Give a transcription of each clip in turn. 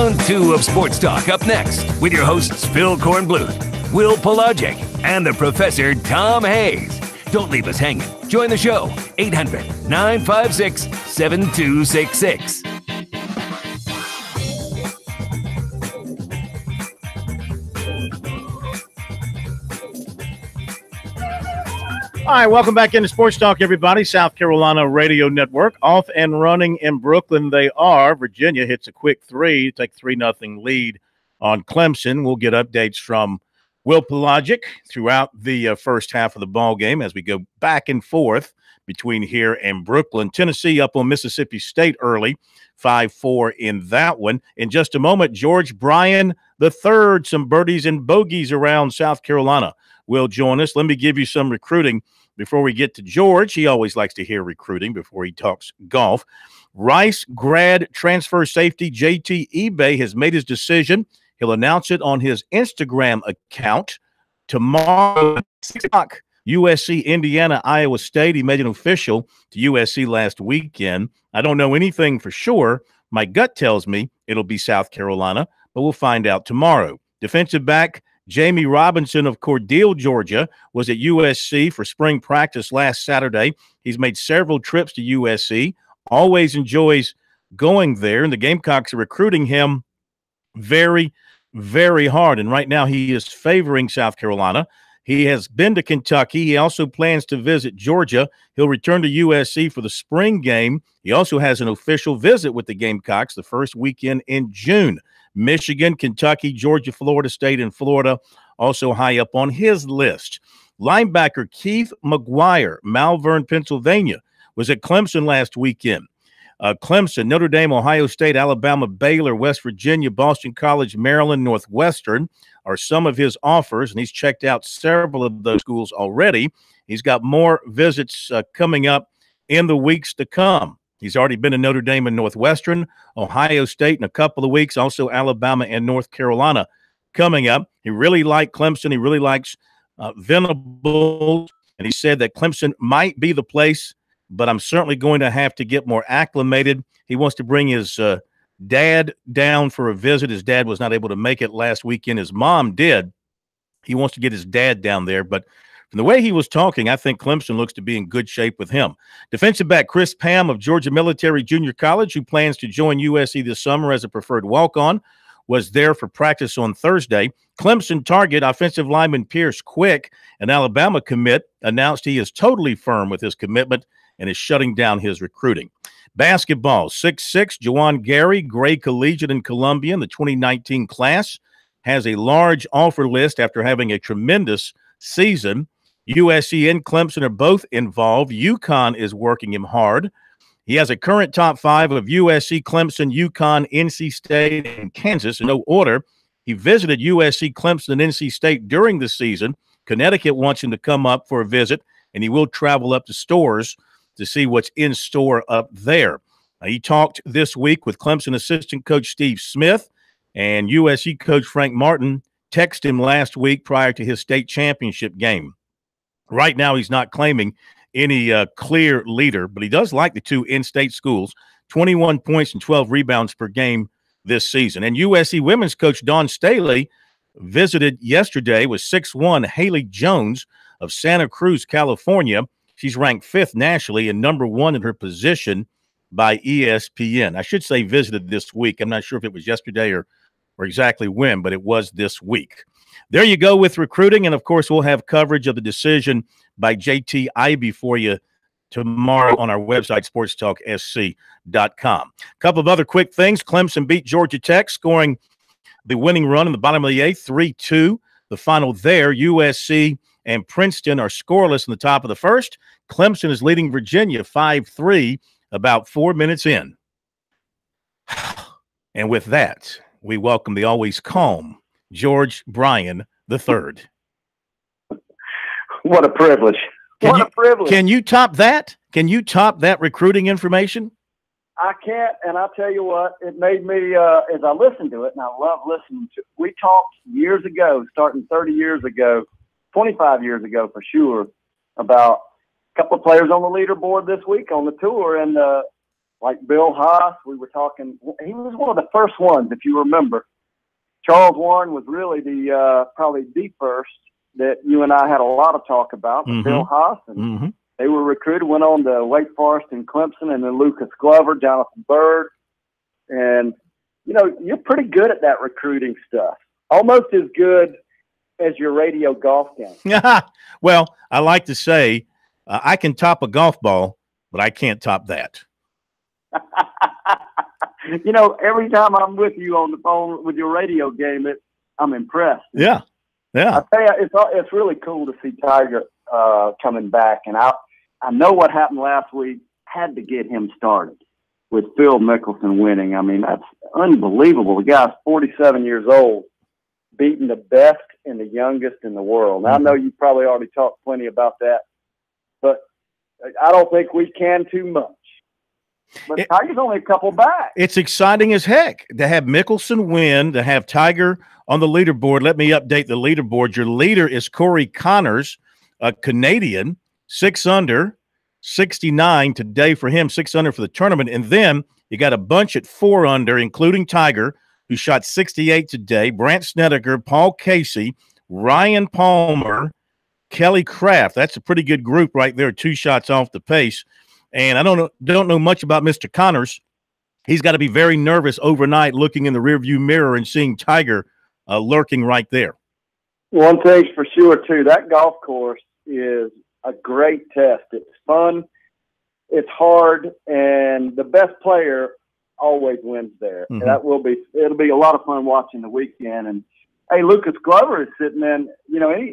Round 2 of Sports Talk up next with your hosts Phil Kornbluth, Will Pelagic, and the Professor Tom Hayes. Don't leave us hanging. Join the show, 800-956-7266. All right, welcome back into Sports Talk, everybody. South Carolina Radio Network. Off and running in Brooklyn they are. Virginia hits a quick 3, take 3-0 lead on Clemson. We'll get updates from Will Pelagic throughout the first half of the ball game as we go back and forth between here and Brooklyn. Tennessee up on Mississippi State early, 5-4 in that one. In just a moment, George Bryan III, some birdies and bogeys around South Carolina, will join us. Let me give you some recruiting before we get to George. He always likes to hear recruiting before he talks golf. Rice grad transfer safety JT eBay has made his decision. He'll announce it on his Instagram account tomorrow at 6 o'clock. USC, Indiana, Iowa State. He made it official to USC last weekend. I don't know anything for sure. My gut tells me it'll be South Carolina, but we'll find out tomorrow. Defensive back Jamie Robinson of Cordele, Georgia, was at USC for spring practice last Saturday. He's made several trips to USC, always enjoys going there, and the Gamecocks are recruiting him very, very hard. And right now he is favoring South Carolina. He has been to Kentucky. He also plans to visit Georgia. He'll return to USC for the spring game. He also has an official visit with the Gamecocks the first weekend in June. Michigan, Kentucky, Georgia, Florida State, and Florida also high up on his list. Linebacker Keith McGuire, Malvern, Pennsylvania, was at Clemson last weekend. Clemson, Notre Dame, Ohio State, Alabama, Baylor, West Virginia, Boston College, Maryland, Northwestern are some of his offers, and he's checked out several of those schools already. He's got more visits coming up in the weeks to come. He's already been to Notre Dame and Northwestern, Ohio State in a couple of weeks, also Alabama and North Carolina coming up. He really liked Clemson. He really likes Venables, and he said that Clemson might be the place, but I'm certainly going to have to get more acclimated. He wants to bring his dad down for a visit. His dad was not able to make it last weekend. His mom did. He wants to get his dad down there, but from the way he was talking, I think Clemson looks to be in good shape with him. Defensive back Chris Pam of Georgia Military Junior College, who plans to join USC this summer as a preferred walk-on, was there for practice on Thursday. Clemson target offensive lineman Pierce Quick, an Alabama commit, announced he is totally firm with his commitment and is shutting down his recruiting. Basketball, 6'6", Juwan Gary, Gray Collegiate in Columbia in the 2019 class, has a large offer list after having a tremendous season. USC and Clemson are both involved. UConn is working him hard. He has a current top 5 of USC, Clemson, UConn, NC State, and Kansas in no order. He visited USC, Clemson, and NC State during the season. Connecticut wants him to come up for a visit, and he will travel up to Stores to see what's in store up there. He talked this week with Clemson assistant coach Steve Smith, and USC coach Frank Martin texted him last week prior to his state championship game. Right now, he's not claiming any clear leader, but he does like the two in-state schools, 21 points and 12 rebounds per game this season. And USC women's coach Dawn Staley visited yesterday with 6'1" Haley Jones of Santa Cruz, California. She's ranked 5th nationally and number 1 in her position by ESPN. I should say visited this week. I'm not sure if it was yesterday or exactly when, but it was this week. There you go with recruiting, and, of course, we'll have coverage of the decision by JT Ivey for you tomorrow on our website, SportsTalkSC.com. A couple of other quick things. Clemson beat Georgia Tech, scoring the winning run in the bottom of the 8th, 3-2. The final there, USC and Princeton are scoreless in the top of the first. Clemson is leading Virginia 5-3 about 4 minutes in. And with that, we welcome the always calm George Bryan III. What a privilege. What a privilege. Can you top that? Can you top that recruiting information? I can't, and I'll tell you what, it made me, as I listened to it, and I love listening to it, we talked years ago, starting 30 years ago, 25 years ago for sure, about a couple of players on the leaderboard this week on the tour, and like Bill Haas. We were talking. He was one of the first ones, if you remember. Charles Warren was really probably the first that you and I had a lot of talk about. Mm-hmm. Bill Haas, and they were recruited, went on to Wake Forest and Clemson, and then Lucas Glover, Jonathan Byrd. And, you're pretty good at that recruiting stuff. Almost as good as your radio golf game. Well, I like to say I can top a golf ball, but I can't top that. Every time I'm with you on the phone with your radio game, I'm impressed. Yeah. I tell you, it's really cool to see Tiger coming back. And I know what happened last week had to get him started with Phil Mickelson winning. I mean, that's unbelievable. The guy's 47 years old, beating the best and the youngest in the world. Now, I know you probably already talked plenty about that, but I don't think we can too much. But Tiger's only a couple back. It's exciting as heck to have Mickelson win, to have Tiger on the leaderboard. Let me update the leaderboard. Your leader is Corey Connors, a Canadian, 6 under, 69 today for him, 6 under for the tournament. And then you got a bunch at 4 under, including Tiger, who shot 68 today, Brandt Snedeker, Paul Casey, Ryan Palmer, Kelly Craft. That's a pretty good group right there, 2 shots off the pace. And I don't know much about Mr. Connors. He's got to be very nervous overnight looking in the rearview mirror and seeing Tiger lurking right there. One thing's for sure, too, that golf course is a great test. It's fun, it's hard, and the best player always wins there. Mm-hmm. And it'll be a lot of fun watching the weekend. And hey, Lucas Glover is sitting in.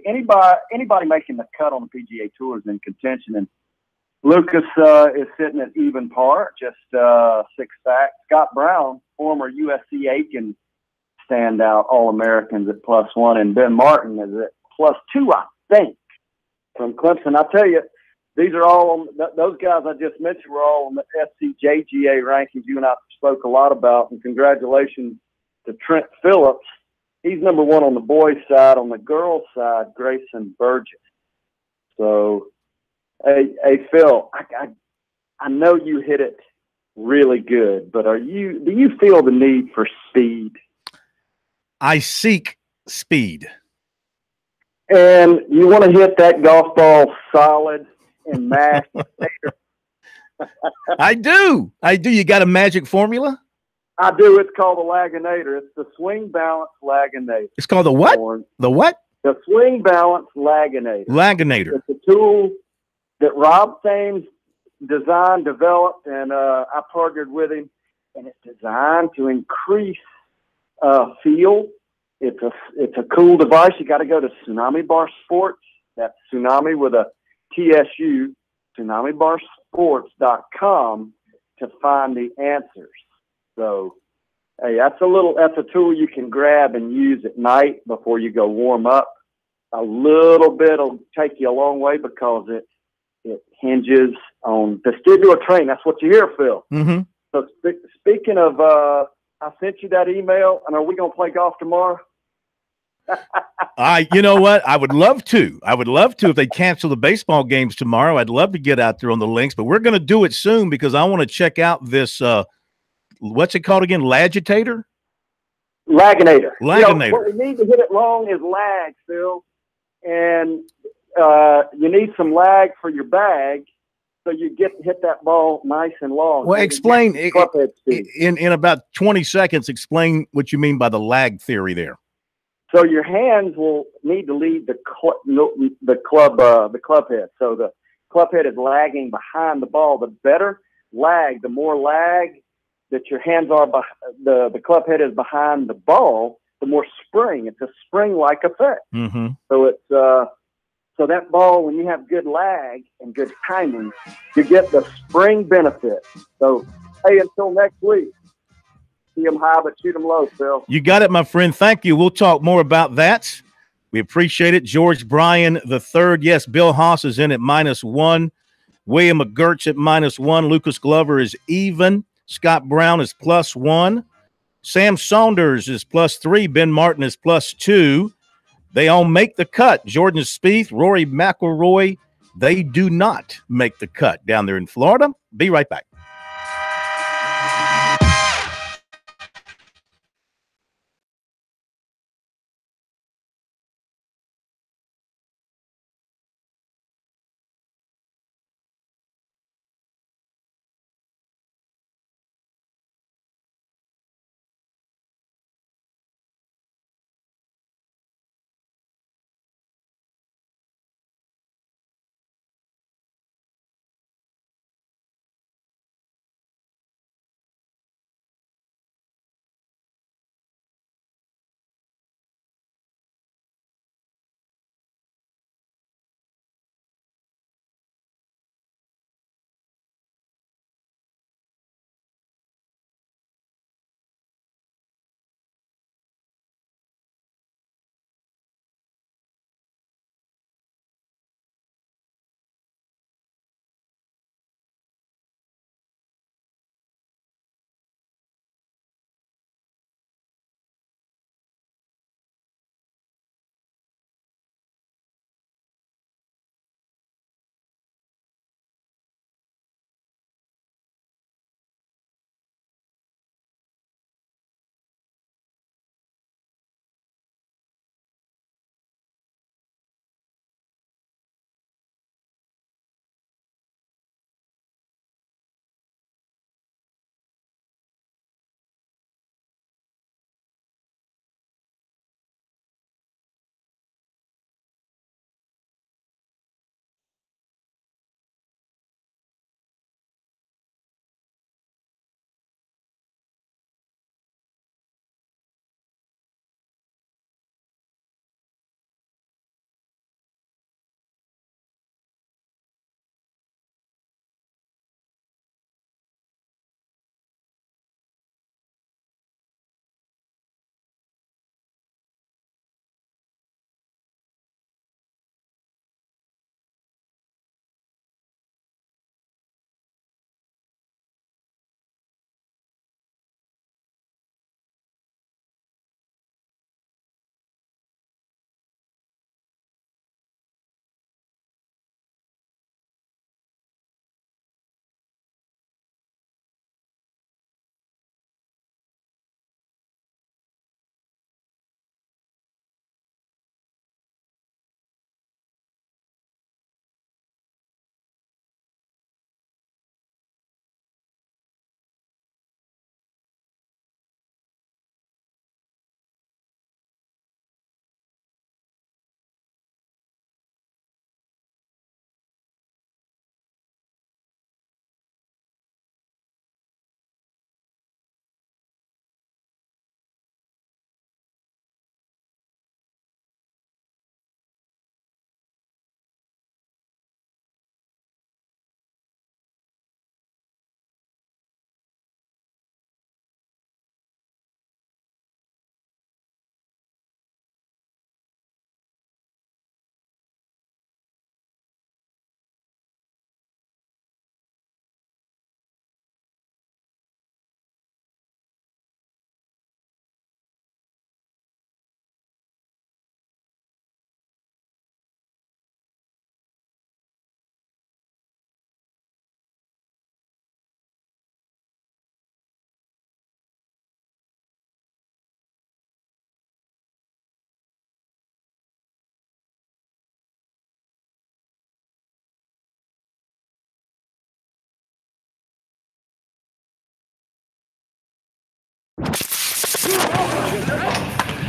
Anybody making the cut on the PGA Tour is in contention, and Lucas is sitting at even par, just 6 back. Scott Brown, former USC Aiken standout All-Americans at +1, and Ben Martin is at +2, I think, from Clemson. I tell you, these are all those guys I just mentioned were all on the SCJGA rankings you and I spoke a lot about, and congratulations to Trent Phillips. He's number 1 on the boys' side. On the girls' side, Grayson Burgess. So, hey, Phil, I know you hit it really good, but do you feel the need for speed? I seek speed. And you want to hit that golf ball solid and mashed. I do. You got a magic formula? I do. It's called the Laginator. It's the Swing Balance Laginator. It's called the what? The what? The Swing Balance Laginator. Laginator. It's a tool that Rob Thames designed, developed, and I partnered with him. And it's designed to increase feel. It's a cool device. You got to go to Tsunami Bar Sports. That's Tsunami with a TSU, TsunamiBarSports.com to find the answers. So, hey, that's a tool you can grab and use at night before you go warm up. A little bit will take you a long way because it hinges on vestibular training. That's what you hear, Phil. Mm-hmm. So speaking of, I sent you that email, and are we going to play golf tomorrow? You know what? I would love to. If they cancel the baseball games tomorrow. I'd love to get out there on the links, but we're going to do it soon because I want to check out this. What's it called again? Laginator. Laginator. Laginator. What we need to hit it long is lag, Phil, and you need some lag for your bag, so you hit that ball nice and long. Well, explain in about 20 seconds. Explain what you mean by the lag theory there. So your hands will need to lead the club head. So the club head is lagging behind the ball. The better lag, the more lag that your hands are, the club head is behind the ball, the more spring. It's a spring-like effect. Mm-hmm. So it's so that ball, when you have good lag and good timing, you get the spring benefit. So, hey, until next week. See them high, but shoot them low, Phil. You got it, my friend. Thank you. We'll talk more about that. We appreciate it. George Bryan III. Yes, Bill Haas is in at -1. William McGurt's at -1. Lucas Glover is even. Scott Brown is +1. Sam Saunders is +3. Ben Martin is +2. They all make the cut. Jordan Spieth, Rory McIlroy, they do not make the cut down there in Florida. Be right back.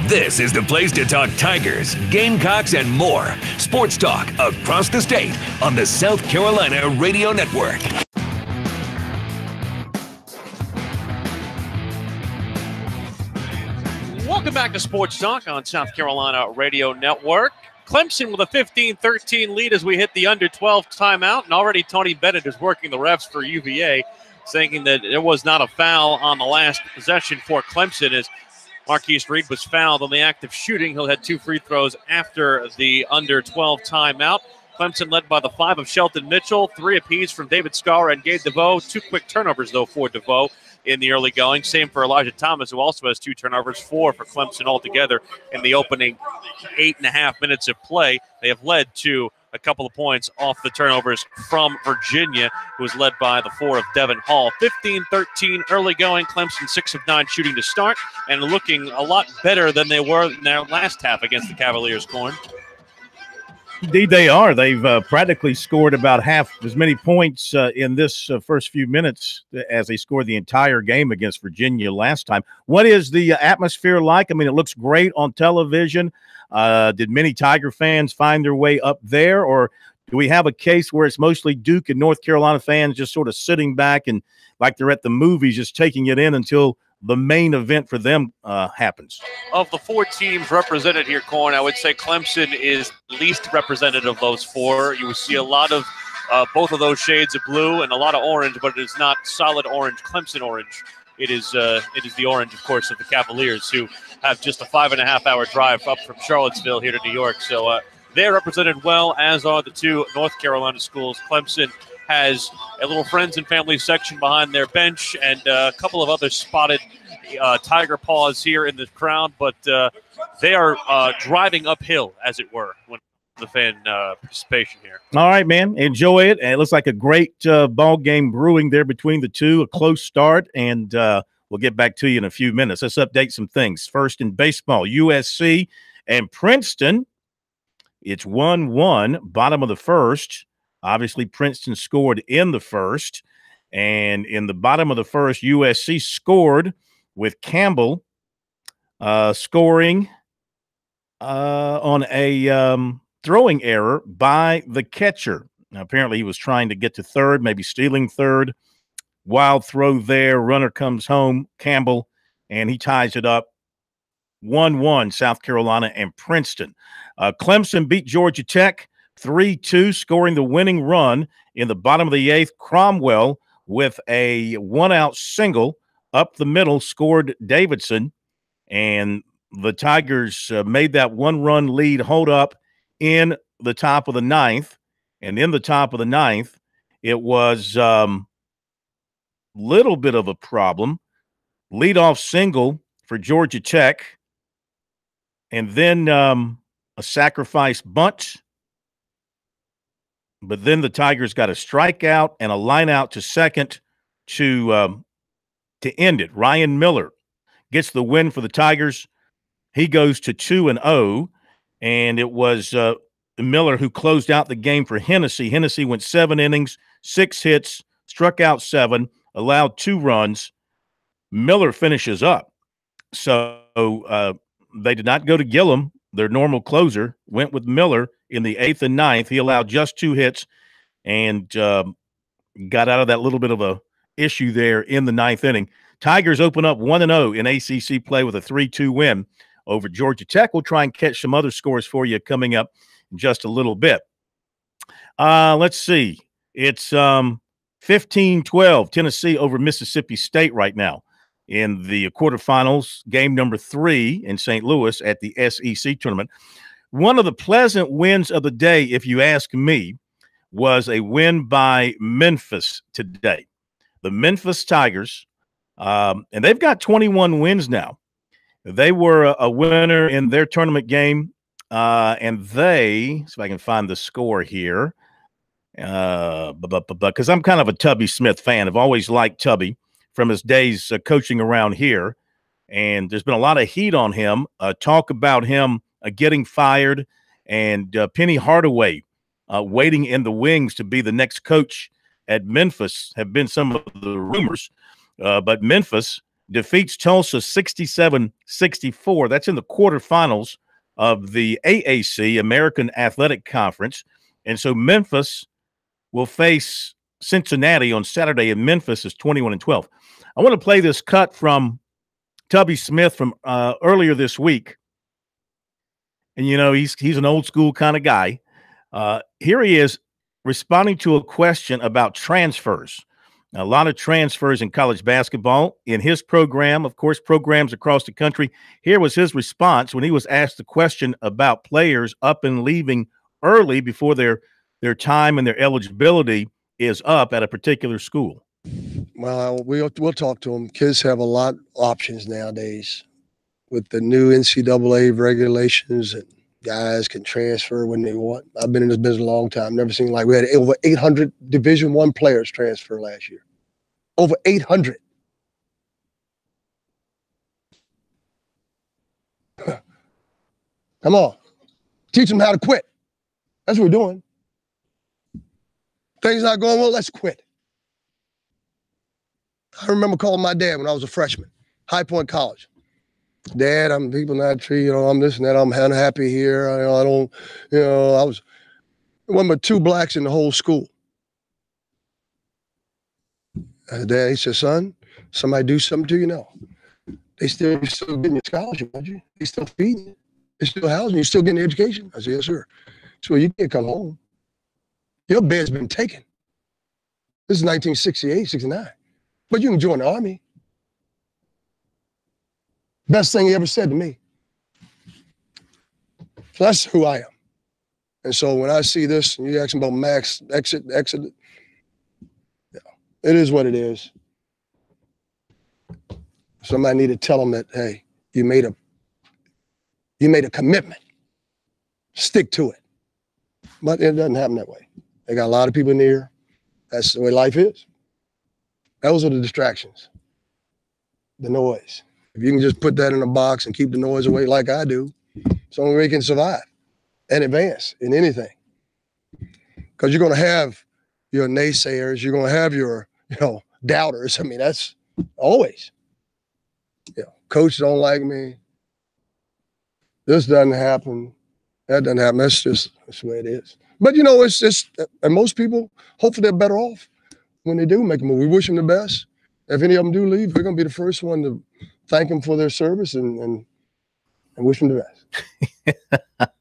This is the place to talk Tigers, Gamecocks, and more. Sports talk across the state on the South Carolina Radio Network. Welcome back to Sports Talk on South Carolina Radio Network. Clemson with a 15-13 lead as we hit the under-12 timeout, and already Tony Bennett is working the refs for UVA, saying that it was not a foul on the last possession for Clemson as Marquise Reed was fouled on the act of shooting. He'll had 2 free throws after the under-12 timeout. Clemson led by the 5 of Shelton Mitchell, 3 apiece from David Scar and Gabe DeVoe. 2 quick turnovers, though, for DeVoe in the early going. Same for Elijah Thomas, who also has 2 turnovers, 4 for Clemson altogether in the opening 8.5 minutes of play. They have led to a couple of points off the turnovers from Virginia, who was led by the 4 of Devin Hall. 15-13 early going. Clemson 6 of 9 shooting to start and looking a lot better than they were in their last half against the Cavaliers, Corn. Indeed, they are. They've practically scored about half as many points in this first few minutes as they scored the entire game against Virginia last time. What is the atmosphere like? I mean, it looks great on television. Did many Tiger fans find their way up there, or do we have a case where it's mostly Duke and North Carolina fans just sort of sitting back and like they're at the movies, just taking it in until the main event for them happens? Of the 4 teams represented here, Corn, I would say Clemson is least represented of those 4. You will see a lot of both of those shades of blue and a lot of orange, but it is not solid orange, Clemson orange. It is the orange, of course, of the Cavaliers, who have just a 5.5-hour drive up from Charlottesville here to New York. So they're represented well, as are the 2 North Carolina schools. Clemson has a little friends and family section behind their bench and a couple of other spotted Tiger paws here in the crowd, but they are driving uphill, as it were, when the fan participation here. All right, man. Enjoy it. And it looks like a great ball game brewing there between the 2, a close start, and we'll get back to you in a few minutes. Let's update some things. First in baseball, USC and Princeton. It's 1-1, bottom of the first. Obviously, Princeton scored in the first. And in the bottom of the first, USC scored with Campbell scoring on a throwing error by the catcher. Now, apparently, he was trying to get to third, maybe stealing third. Wild throw there. Runner comes home, Campbell, and he ties it up. 1-1, South Carolina and Princeton. Clemson beat Georgia Tech 3-2, scoring the winning run in the bottom of the 8th. Cromwell with a 1-out single up the middle scored Davidson, and the Tigers made that 1-run lead hold up in the top of the 9th. And in the top of the 9th, it was little bit of a problem. Leadoff single for Georgia Tech, and then a sacrifice bunt. But then the Tigers got a strikeout and a line out to second to end it. Ryan Miller gets the win for the Tigers. He goes to 2-0, and it was Miller who closed out the game for Hennessy. Hennessy went 7 innings, 6 hits, struck out 7, allowed 2 runs. Miller finishes up. So they did not go to Gillum, their normal closer, went with Miller in the 8th and 9th. He allowed just 2 hits and got out of that little bit of a issue there in the 9th inning. Tigers open up 1-0 in ACC play with a 3-2 win over Georgia Tech. We'll try and catch some other scores for you coming up in just a little bit. Let's see. It's 15-12, Tennessee over Mississippi State right now in the quarterfinals, game number 3 in St. Louis at the SEC tournament. One of the pleasant wins of the day, if you ask me, was a win by Memphis today. The Memphis Tigers, and they've got 21 wins now. They were a winner in their tournament game, and they, so if I can find the score here, because I'm kind of a Tubby Smith fan. I've always liked Tubby from his days coaching around here, and there's been a lot of heat on him, talk about him getting fired, and Penny Hardaway waiting in the wings to be the next coach at Memphis have been some of the rumors. But Memphis defeats Tulsa 67-64. That's in the quarterfinals of the AAC, American Athletic Conference. And so Memphis will face Cincinnati on Saturday, and Memphis is 21-12. I want to play this cut from Tubby Smith from earlier this week. And, you know, he's an old school kind of guy. Here he is responding to a question about transfers. A lot of transfers in college basketball. In his program, of course, programs across the country. Here was his response when he was asked the question about players up and leaving early before their time and their eligibility is up at a particular school. Well, we'll talk to them. Kids have a lot of options nowadays with the new NCAA regulations, and guys can transfer when they want. I've been in this business a long time. Never seen we had over 800 Division I players transfer last year. Over 800. Come on. Teach them how to quit. That's what we're doing. Things not going well, let's quit. I remember calling my dad when I was a freshman, High Point College. Dad, I'm people not treating, you know, I'm this and that. I'm unhappy here. I don't, you know, I was one but two blacks in the whole school. Dad, he said, son, somebody do something to you now. You're still getting your scholarship, aren't you? They still feeding you. They still housing you. You're still getting education. I said, yes, sir. So you can't come home. Your bed's been taken. This is 1968, 69. But you can join the Army. Best thing he ever said to me. So that's who I am. And so when I see this, and you ask about Max, exit, yeah, it is what it is. Somebody need to tell them that, hey, you made a commitment. Stick to it. But it doesn't happen that way. They got a lot of people in there. That's the way life is. Those are the distractions, the noise. If you can just put that in a box and keep the noise away like I do, it's the only way you can survive and advance in anything. Because you're going to have your naysayers. You're going to have your, doubters. I mean, that's always. Coach don't like me. This doesn't happen. That doesn't happen. That's the way it is. But, it's just, and most people, hopefully they're better off when they do make a move. We wish them the best. If any of them do leave, we're going to be the first one to thank them for their service and wish them the best.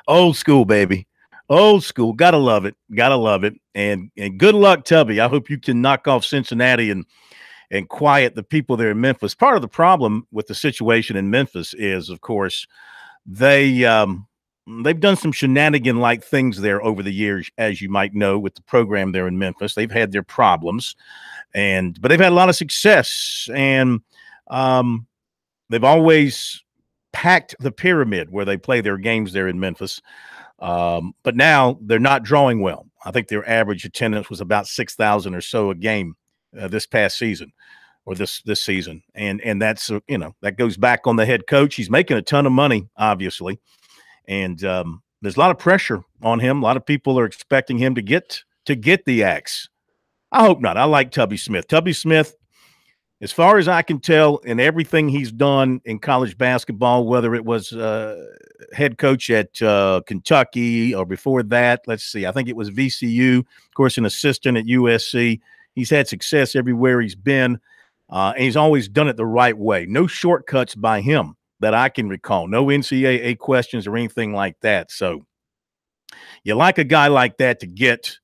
Old school, baby. Old school. Gotta love it. Gotta love it. And good luck, Tubby. I hope you can knock off Cincinnati and quiet the people there in Memphis. Part of the problem with the situation in Memphis is, of course, they've done some shenanigan-like things there over the years, as you might know, with the program there in Memphis. They've had their problems, but they've had a lot of success, and they've always packed the pyramid where they play their games there in Memphis. But now they're not drawing well. I think their average attendance was about 6,000 or so a game this past season, or this season, and that's that goes back on the head coach. He's making a ton of money, obviously. And there's a lot of pressure on him. A lot of people are expecting him to get the axe. I hope not. I like Tubby Smith. Tubby Smith, as far as I can tell, in everything he's done in college basketball, whether it was head coach at Kentucky or before that, let's see, I think it was VCU, of course, an assistant at USC. He's had success everywhere he's been, and he's always done it the right way. No shortcuts by him that I can recall. No NCAA questions or anything like that. So you like a guy like that to get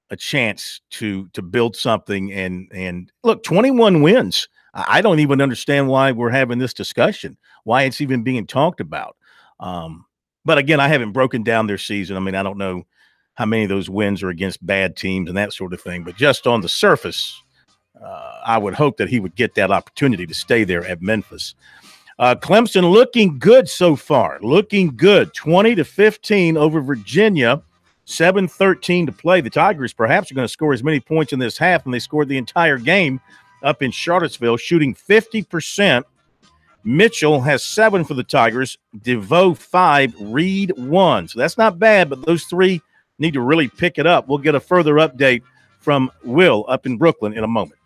a chance to build something. And look, 21 wins. I don't even understand why we're having this discussion, why it's even being talked about. But again, I haven't broken down their season. I mean, I don't know how many of those wins are against bad teams and that sort of thing. But just on the surface, I would hope that he would get that opportunity to stay there at Memphis. Clemson looking good so far, looking good. 20-15 over Virginia, 7:13 to play. The Tigers perhaps are going to score as many points in this half, and they scored the entire game up in Charlottesville, shooting 50%. Mitchell has 7 for the Tigers, DeVoe 5, Reed 1. So that's not bad, but those three need to really pick it up. We'll get a further update from Will up in Brooklyn in a moment.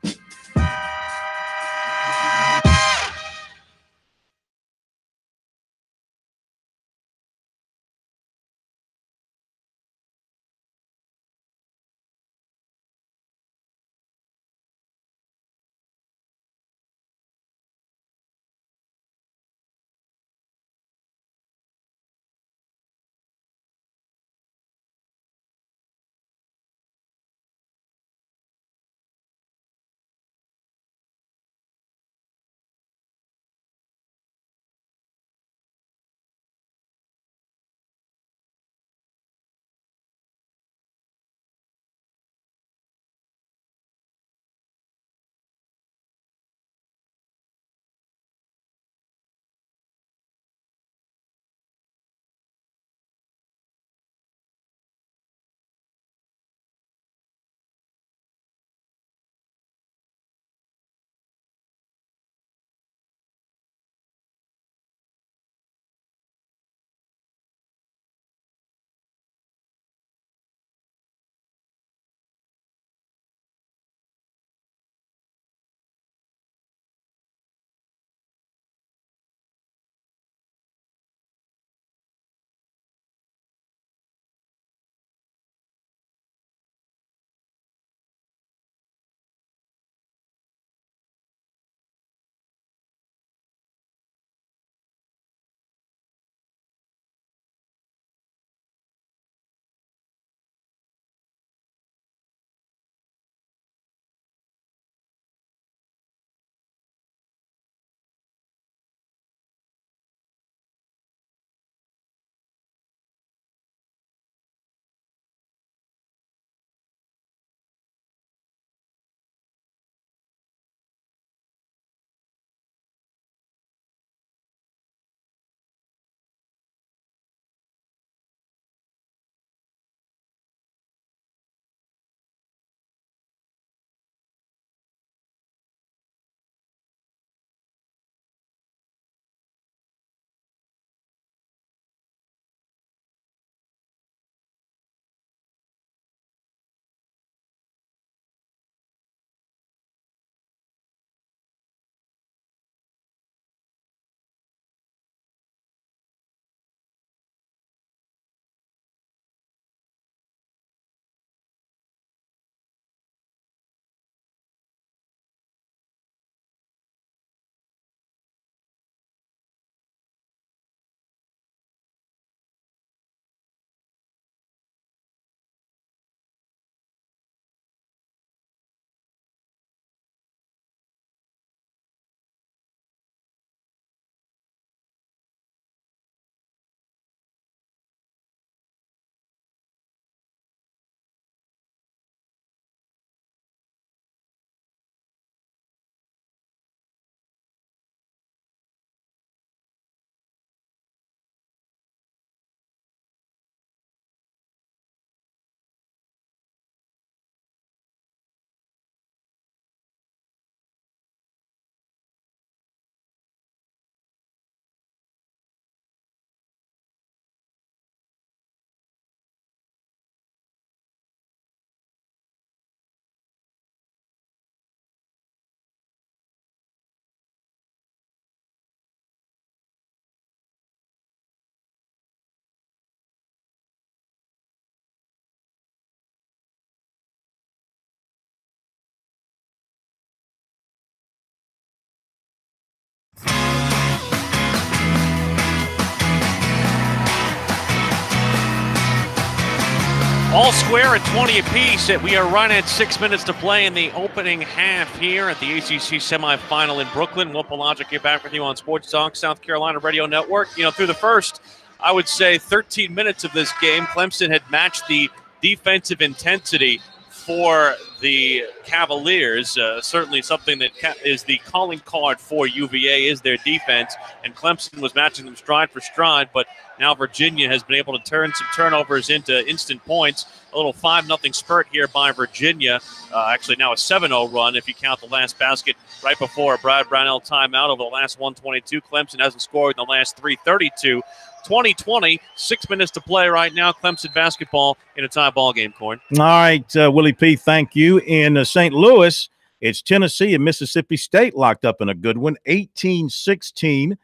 All square at 20 apiece. We are right at 6 minutes to play in the opening half here at the ACC semifinal in Brooklyn. Will Pelagic here back with you on Sports Talk, South Carolina Radio Network. Through the first, I would say, 13 minutes of this game, Clemson had matched the defensive intensity for the Cavaliers. Certainly something that is the calling card for UVA is their defense, and Clemson was matching them stride for stride, but now Virginia has been able to turn some turnovers into instant points. A little 5-0 spurt here by Virginia. Actually now a 7-0 run if you count the last basket right before a Brad Brownell timeout over the last 122. Clemson hasn't scored in the last 3:32. 20-20, 6 minutes to play right now. Clemson basketball in a tie ball game, Corn. All right, Willie P., thank you. In St. Louis, it's Tennessee and Mississippi State locked up in a good one. 18-16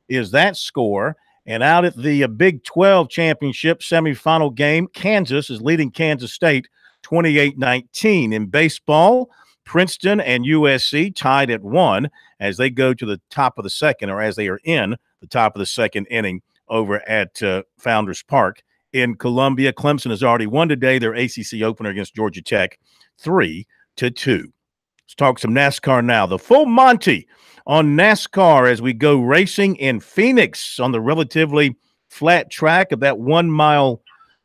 is that score. And out at the Big 12 championship semifinal game, Kansas is leading Kansas State 28-19. In baseball, Princeton and USC tied at 1 as they go to the top of the second, or as they are in the top of the second inning over at Founders Park. In Columbia, Clemson has already won today their ACC opener against Georgia Tech, 3-2. Let's talk some NASCAR now. The full Monty on NASCAR as we go racing in Phoenix on the relatively flat track of that 1 mile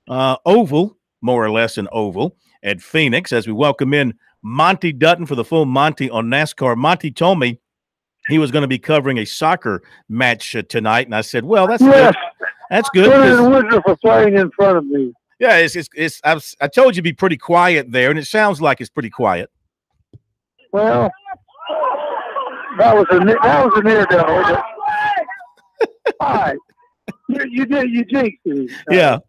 oval, more or less an oval at Phoenix, as we welcome in Monty Dutton for the full Monty on NASCAR. Monty told me he was going to be covering a soccer match tonight, and I said, "Well, that's good. That's good." The Wizards are playing in front of me. Yeah, I told you to be pretty quiet there, and it sounds like it's pretty quiet. Well, that was a near devil. All right, you jinxed me. Yeah.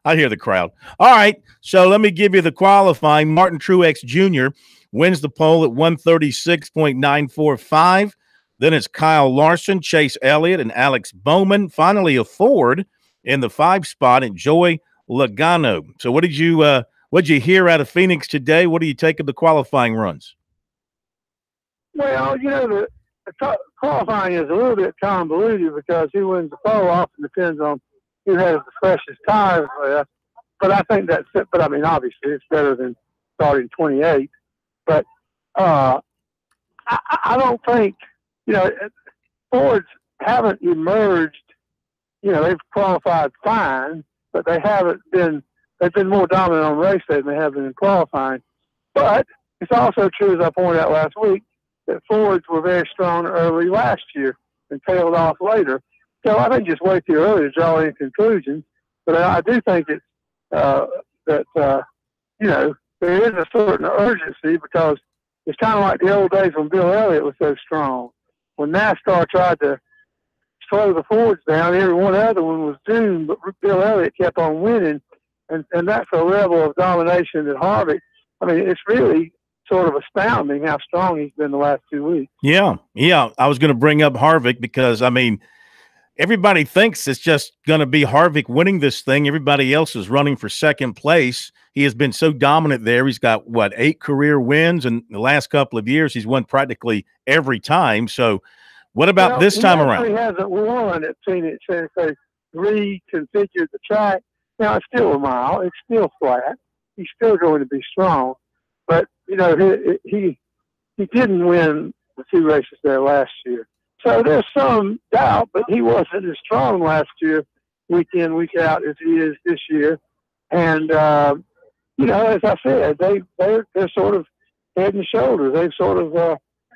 I hear the crowd. All right, so let me give you the qualifying. Martin Truex Jr. wins the pole at 136.945. Then it's Kyle Larson, Chase Elliott, and Alex Bowman. Finally, a Ford in the 5 spot and Joey Logano. So what did you hear out of Phoenix today? What do you take of the qualifying runs? Well, the qualifying is a little bit convoluted because who wins the pole often depends on who has the freshest tires left. But I think that's it. But, obviously it's better than starting 28. But I don't think, Fords haven't emerged. They've qualified fine, but they've been more dominant on race day than they have been in qualifying. But it's also true, as I pointed out last week, that Fords were very strong early last year and tailed off later. So I think just way too early to draw any conclusions. But I do think it's there is a certain urgency because it's kind of like the old days when Bill Elliott was so strong. When NASCAR tried to slow the Fords down, every one other one was doomed, but Bill Elliott kept on winning, and that's a level of domination that Harvick, it's really sort of astounding how strong he's been the last 2 weeks. Yeah. I was going to bring up Harvick because, everybody thinks it's just going to be Harvick winning this thing. Everybody else is running for second place. He has been so dominant there. He's got, 8 career wins, and the last couple of years he's won practically every time. So what about this time around? He hasn't won at Phoenix since they reconfigured the track. Now, it's still a mile. It's still flat. He's still going to be strong. But, he didn't win the 2 races there last year. So there's some doubt, but he wasn't as strong last year, week in, week out, as he is this year. And, as I said, they're sort of head and shoulders. They've sort of,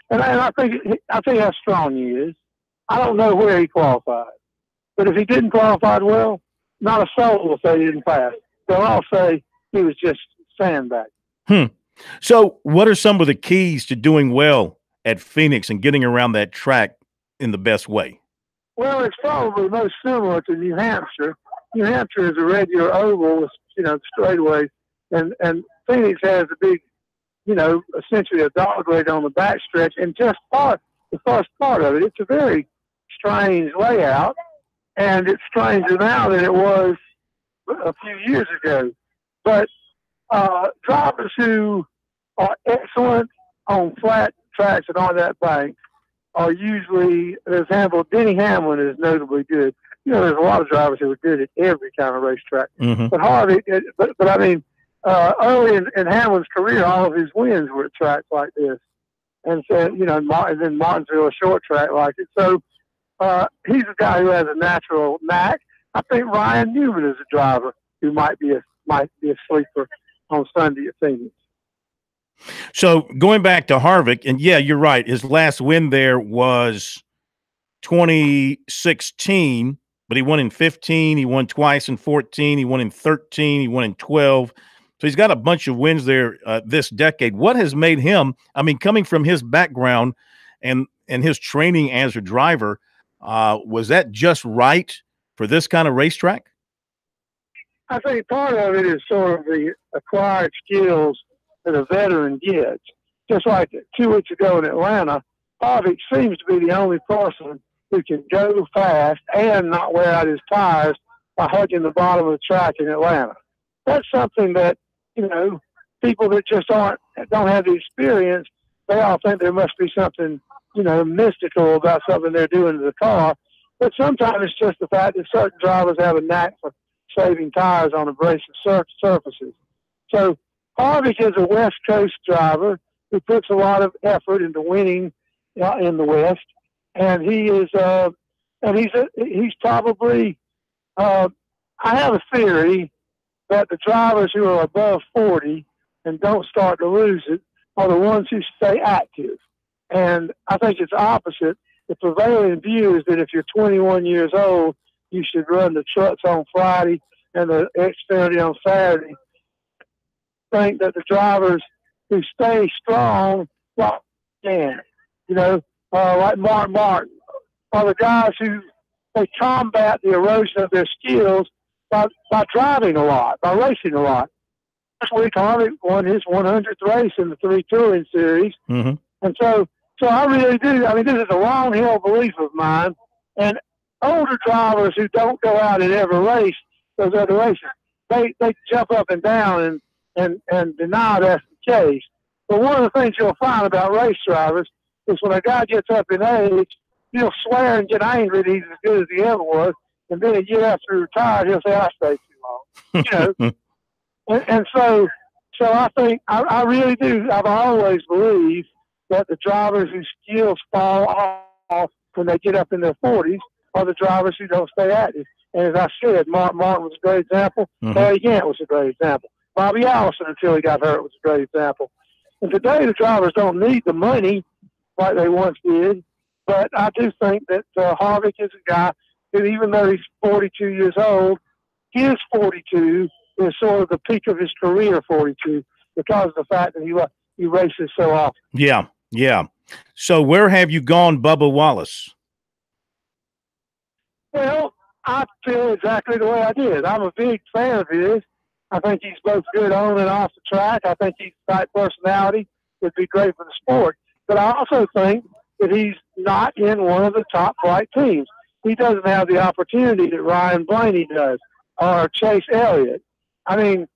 and I think how strong he is. I don't know where he qualified, but if he didn't qualify well, not a soul will say he didn't pass. They'll all say he was just sandbagging. So what are some of the keys to doing well at Phoenix and getting around that track in the best way? Well, it's probably most similar to New Hampshire. New Hampshire is a regular oval with, straightaways, and Phoenix has a big, essentially a dog leg on the backstretch, and just the first part of it. It's a very strange layout, and it's stranger now than it was a few years ago. But drivers who are excellent on flat tracks and on that bank are usually, for example, Denny Hamlin is notably good. there's a lot of drivers who are good at every kind of racetrack. Mm-hmm. But Harvick, but I mean, early in Hamlin's career, all of his wins were at tracks like this. And so, and then Martinsville, a short track like it. So he's a guy who has a natural knack. I think Ryan Newman is a driver who might be a sleeper on Sunday at Phoenix. So going back to Harvick, and yeah, you're right. His last win there was 2016, but he won in 15. He won twice in 14. He won in 13. He won in 12. So he's got a bunch of wins there this decade. What has made him, I mean, coming from his background and his training as a driver, was that just right for this kind of racetrack? I think part of it is sort of the acquired skills that a veteran gets. Just like 2 weeks ago in Atlanta, Harvick seems to be the only person who can go fast and not wear out his tires by hugging the bottom of the track in Atlanta. That's something that, people that just don't have the experience, they all think there must be something, mystical about something they're doing to the car. But sometimes it's just the fact that certain drivers have a knack for saving tires on abrasive surfaces. So Harvick is a West Coast driver who puts a lot of effort into winning in the West, and he is, he's probably. I have a theory that the drivers who are above 40 and don't start to lose it are the ones who stay active. And I think it's opposite. The prevailing view is that if you're 21 years old, you should run the trucks on Friday and the Xfinity on Saturday. I think that the drivers who stay strong, like Mark Martin, are the guys who they combat the erosion of their skills by driving a lot, by racing a lot. This week, Harvick won his 100th race in the 3 Touring Series. Mm-hmm. And so I really do. I mean, this is a long-held belief of mine. And older drivers who don't go out and ever race those other races, they jump up and down and deny that's the case. But one of the things you'll find about race drivers is when a guy gets up in age, he'll swear and get angry that he's as good as he ever was. And then a year after he retired, he'll say, I stayed too long. And so I think, I really do, I've always believed that the drivers whose skills fall off when they get up in their 40s are the drivers who don't stay active. And as I said, Mark Martin was a great example. Harry Gant was a great example. Bobby Allison, until he got hurt, was a great example. And today the drivers don't need the money like they once did. But I do think that Harvick is a guy who, even though he's 42 years old, his 42 is sort of the peak of his career, 42, because of the fact that he races so often. Yeah. So where have you gone, Bubba Wallace? Well, I feel exactly the way I did. I'm a big fan of his. I think he's both good on and off the track. I think he's the type personality would be great for the sport. But I also think that he's not in one of the top flight teams. He doesn't have the opportunity that Ryan Blaney does or Chase Elliott. I mean,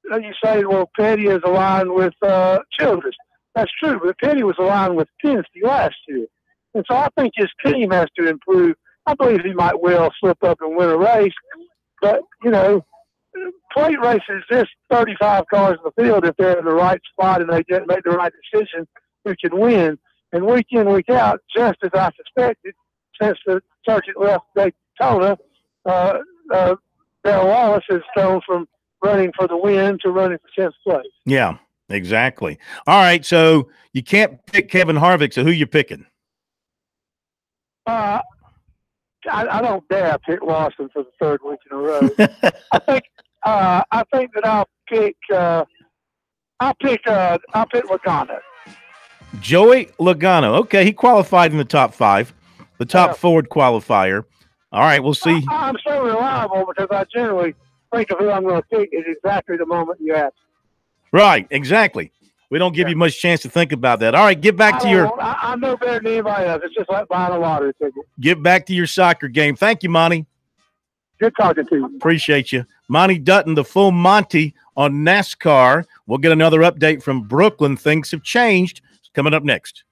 you say, well, Petty is aligned with Childress. That's true, but Petty was aligned with Penske last year. And so I think his team has to improve. I believe he might well slip up and win a race. But, plate races, there's 35 cars in the field. If they're in the right spot and they make the right decision, who can win. And week in, week out, just as I suspected, since the circuit left Daytona, Darrell Wallace has gone from running for the win to running for 10th place. Yeah, exactly. All right, so you can't pick Kevin Harvick, so who you picking? I don't dare pick Lawson for the third week in a row. I think that I'll pick Logano. Joey Logano. Okay, he qualified in the top 5, the top Ford qualifier. All right, we'll see. I'm so reliable because I generally think of who I'm going to pick at exactly the moment you ask. Right, exactly. We don't give you much chance to think about that. All right, get back to your. I'm no better than anybody else. It's just like buying a lottery ticket. Get back to your soccer game. Thank you, Monty. Good talking to you. Appreciate you. Monty Dutton, the full Monty on NASCAR. We'll get another update from Brooklyn. Things have changed. It's coming up next.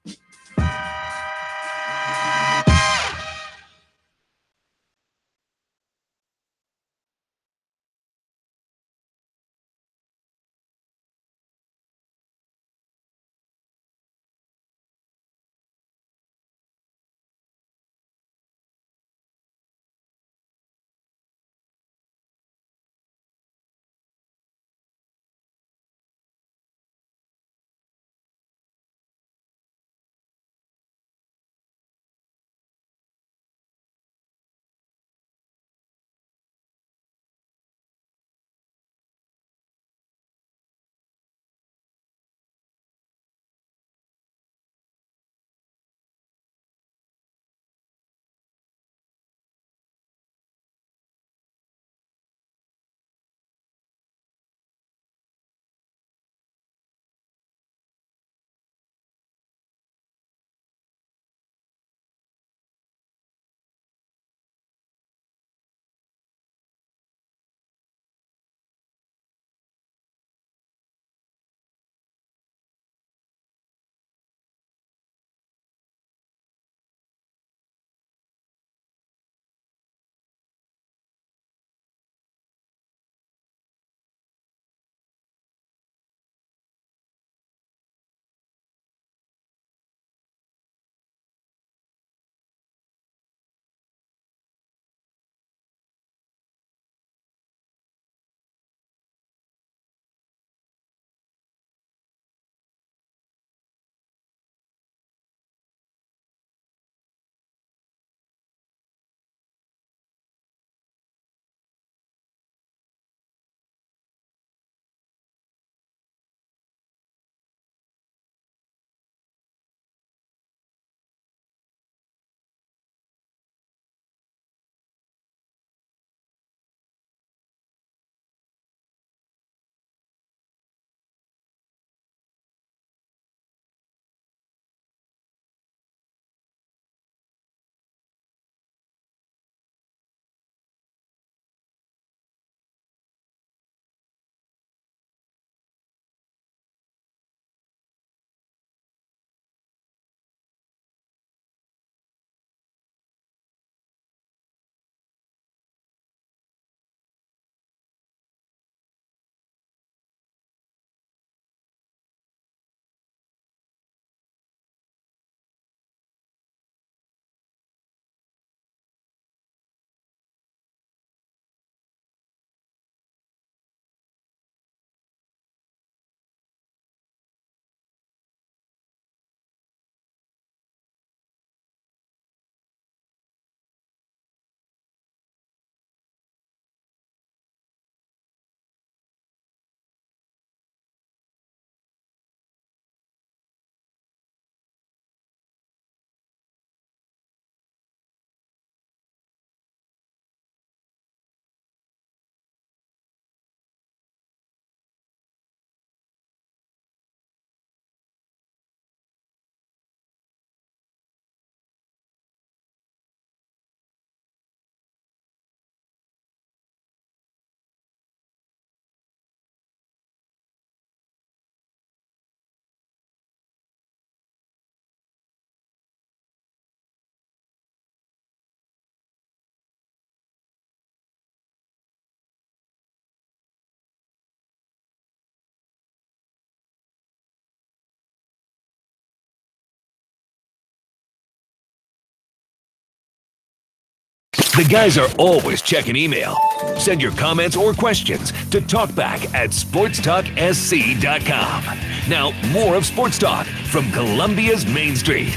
The guys are always checking email. Send your comments or questions to talkback@sportstalksc.com. Now, more of Sports Talk from Columbia's Main Street.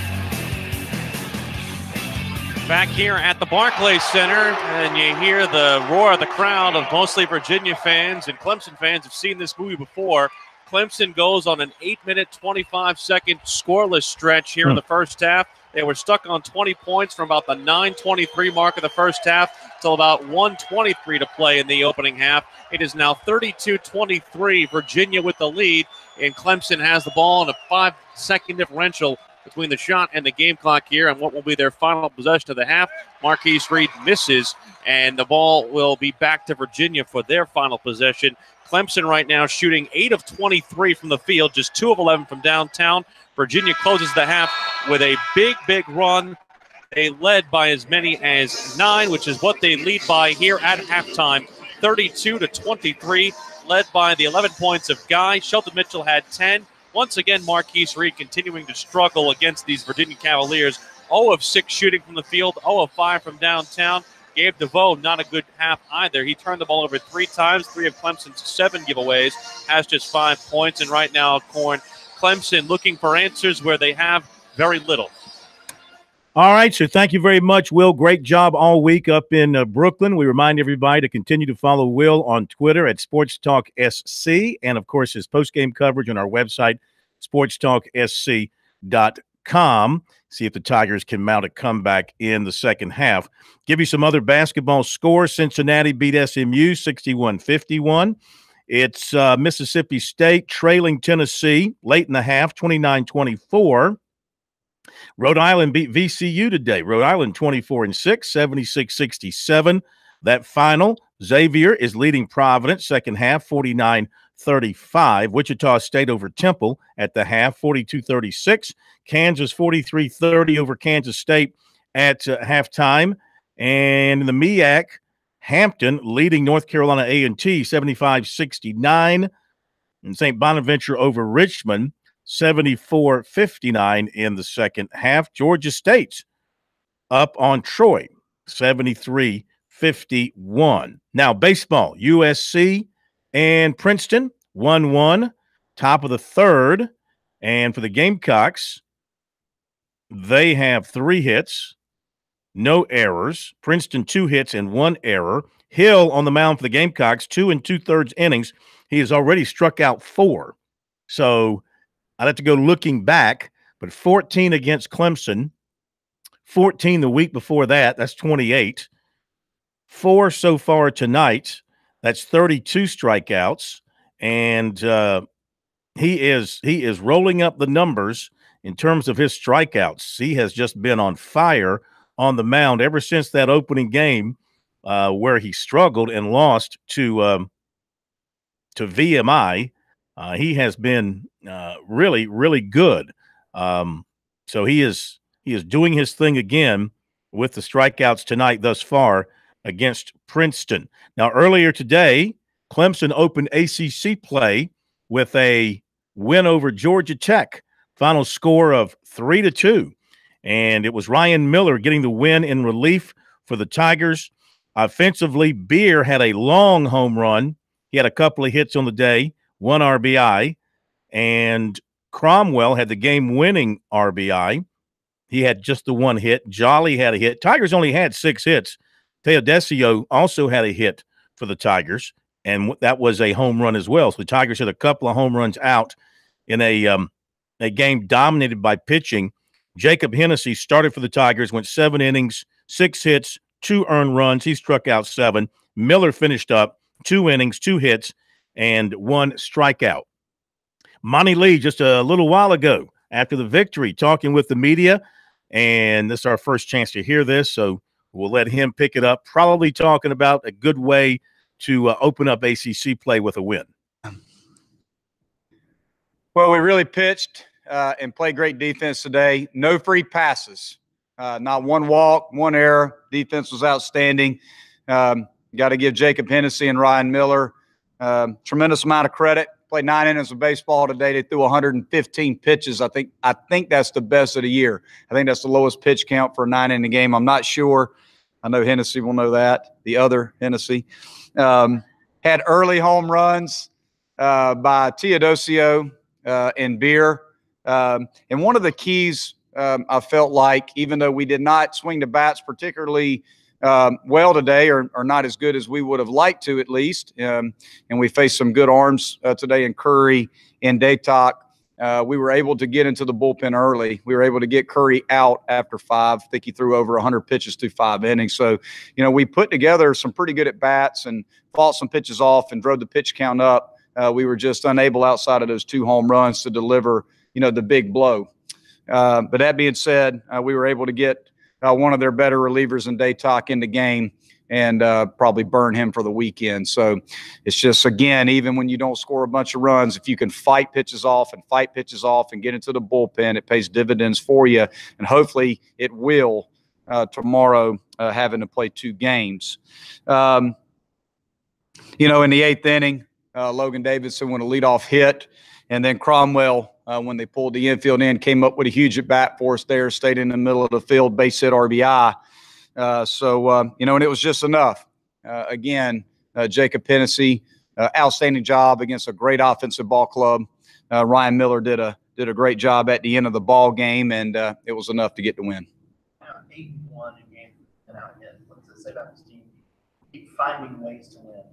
Back here at the Barclays Center, and you hear the roar of the crowd of mostly Virginia fans, and Clemson fans have seen this movie before. Clemson goes on an 8-minute, 25-second scoreless stretch here in the first half. They were stuck on 20 points from about the 9:23 mark of the first half till about 1:23 to play in the opening half. It is now 32-23, Virginia with the lead, and Clemson has the ball in a 5-second differential between the shot and the game clock here, and what will be their final possession of the half. Marquise Reed misses, and the ball will be back to Virginia for their final possession. Clemson right now shooting 8 of 23 from the field, just 2 of 11 from downtown. Virginia closes the half with a big, big run. They led by as many as 9, which is what they lead by here at halftime, 32-23, led by the 11 points of Guy. Shelton Mitchell had 10. Once again, Marquise Reed continuing to struggle against these Virginia Cavaliers. 0 of 6 shooting from the field, 0 of 5 from downtown. Gabe DeVoe, not a good half either. He turned the ball over 3 times. 3 of Clemson's 7 giveaways, has just 5 points. And right now, Clemson looking for answers where they have very little. All right, so thank you very much, Will. Great job all week up in Brooklyn. We remind everybody to continue to follow Will on Twitter at SportsTalkSC, and, of course, his postgame coverage on our website, SportsTalkSC.com. See if the Tigers can mount a comeback in the second half. Give you some other basketball scores. Cincinnati beat SMU 61-51. It's Mississippi State trailing Tennessee late in the half, 29-24. Rhode Island beat VCU today. Rhode Island 24-6, 76-67. That final, Xavier is leading Providence second half, 49-35. Wichita State over Temple at the half, 42-36. Kansas 43-30 over Kansas State at halftime. And in the MEAC, Hampton leading North Carolina A&T 75-69. And St. Bonaventure over Richmond 74-59 in the second half. Georgia State's up on Troy 73-51. Now baseball, USC and Princeton 1-1, top of the third. And for the Gamecocks, they have 3 hits, no errors. Princeton 2 hits and 1 error. Hill on the mound for the Gamecocks, 2 2/3 innings. He has already struck out 4. So I'd have to go looking back, but 14 against Clemson, 14 the week before that. That's 28. 4 so far tonight. That's 32 strikeouts. And he is rolling up the numbers in terms of his strikeouts. He has just been on fire on the mound ever since that opening game where he struggled and lost to VMI. He has been really, really good. So he is doing his thing again with the strikeouts tonight thus far against Princeton. Now, earlier today, Clemson opened ACC play with a win over Georgia Tech. Final score of 3-2. And it was Ryan Miller getting the win in relief for the Tigers. Offensively, Beer had a long home run. He had a couple of hits on the day, 1 RBI. And Cromwell had the game-winning RBI. He had just the 1 hit. Jolly had a hit. Tigers only had 6 hits. Teodesio also had a hit for the Tigers, and that was a home run as well. So the Tigers had a couple of home runs out in a game dominated by pitching. Jacob Hennessy started for the Tigers, went 7 innings, 6 hits, 2 earned runs. He struck out 7. Miller finished up 2 innings, 2 hits, and 1 strikeout. Monty Lee just a little while ago after the victory talking with the media, and this is our first chance to hear this, so we'll let him pick it up, probably talking about a good way to open up ACC play with a win. Well, we really pitched and played great defense today. No free passes, not 1 walk, 1 error. Defense was outstanding. Got to give Jacob Hennessy and Ryan Miller tremendous amount of credit. Played 9 innings of baseball today. They threw 115 pitches. I think that's the best of the year. I think that's the lowest pitch count for a 9-inning game. I'm not sure I know Hennessy will know that, the other Hennessy. Had early home runs by Teodosio and Beer. And one of the keys I felt like, even though we did not swing the bats particularly well today, or not as good as we would have liked to at least, and we faced some good arms today in Curry and Daytok, we were able to get into the bullpen early. We were able to get Curry out after 5. I think he threw over 100 pitches through 5 innings. So, we put together some pretty good at-bats and fought some pitches off and drove the pitch count up. We were just unable outside of those 2 home runs to deliver, the big blow. But that being said, we were able to get one of their better relievers in Daytok in the game and probably burn him for the weekend. So it's just, again, even when you don't score a bunch of runs, if you can fight pitches off and get into the bullpen, it pays dividends for you. And hopefully it will tomorrow, having to play 2 games. In the 8th inning, Logan Davidson went a leadoff hit, and then Cromwell, when they pulled the infield in, came up with a huge at-bat for us there, stayed in the middle of the field, base hit RBI. And it was just enough. Again, Jacob Hennessy, outstanding job against a great offensive ball club. Ryan Miller did a great job at the end of the ball game, and it was enough to get the win. 8-1 in game and out hit. What does it say about this team? Keep finding ways to win.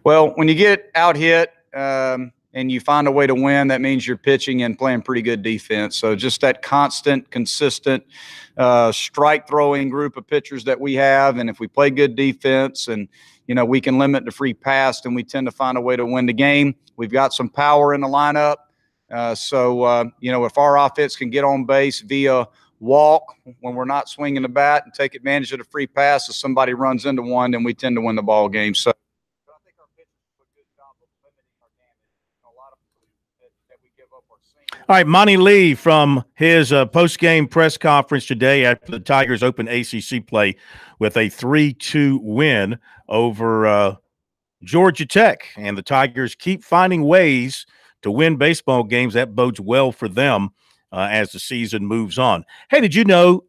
Well, when you get out hit and you find a way to win, that means you're pitching and playing pretty good defense. So just that constant, consistent strike throwing group of pitchers that we have. And if we play good defense and, we can limit the free pass, then we tend to find a way to win the game. We've got some power in the lineup. If our offense can get on base via walk when we're not swinging the bat and take advantage of the free pass, if somebody runs into one, then we tend to win the ball game. So I think our pitchers do a good job of limiting our damage. A lot of that we give up our seam. All right, Monty Lee from his post-game press conference today after the Tigers opened ACC play with a 3-2 win over Georgia Tech. And the Tigers keep finding ways to win baseball games. That bodes well for them as the season moves on. Hey, did you know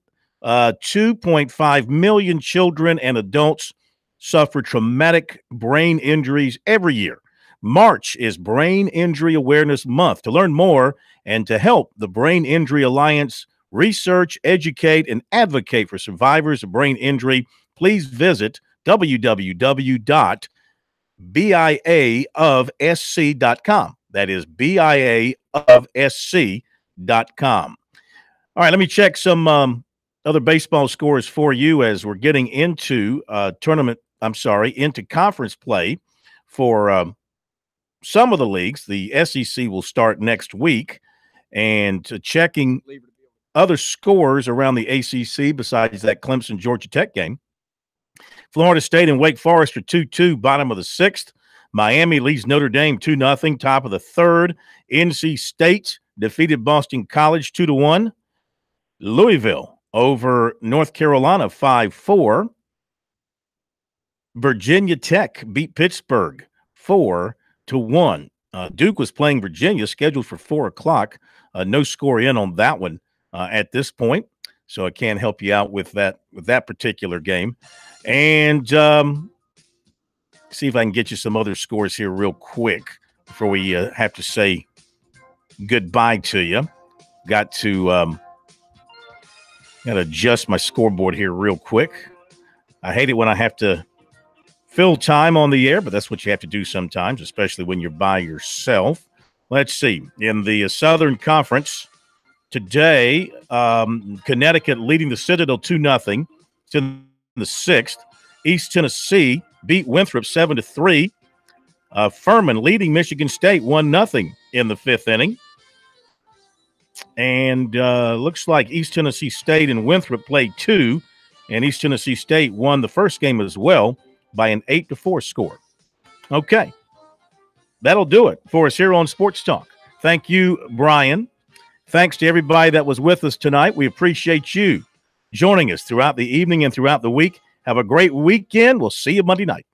2.5 million children and adults suffer traumatic brain injuries every year? March is Brain Injury Awareness Month. To learn more and to help the Brain Injury Alliance research, educate, and advocate for survivors of brain injury, please visit www.biaofsc.com. That is biaofsc.com. All right, let me check some other baseball scores for you as we're getting into into conference play for some of the leagues. The SEC will start next week, and checking other scores around the ACC besides that Clemson-Georgia Tech game. Florida State and Wake Forest are 2-2, bottom of the 6th. Miami leads Notre Dame 2-0, top of the 3rd. NC State defeated Boston College 2-1. Louisville over North Carolina 5-4. Virginia Tech beat Pittsburgh 4-1. Duke was playing Virginia, scheduled for 4 o'clock. No score in on that one at this point, so I can't help you out with that particular game. And see if I can get you some other scores here real quick before we have to say goodbye to you. Got to adjust my scoreboard here real quick. I hate it when I have to fill time on the air, but that's what you have to do sometimes, especially when you're by yourself. Let's see. In the Southern Conference today, Connecticut leading the Citadel 2-0. It's in the 6th. East Tennessee beat Winthrop 7-3. Furman leading Michigan State 1-0 in the 5th inning. And looks like East Tennessee State and Winthrop played 2, and East Tennessee State won the first game as well by an 8-4 score. Okay. That'll do it for us here on Sports Talk. Thank you, Brian. Thanks to everybody that was with us tonight. We appreciate you joining us throughout the evening and throughout the week. Have a great weekend. We'll see you Monday night.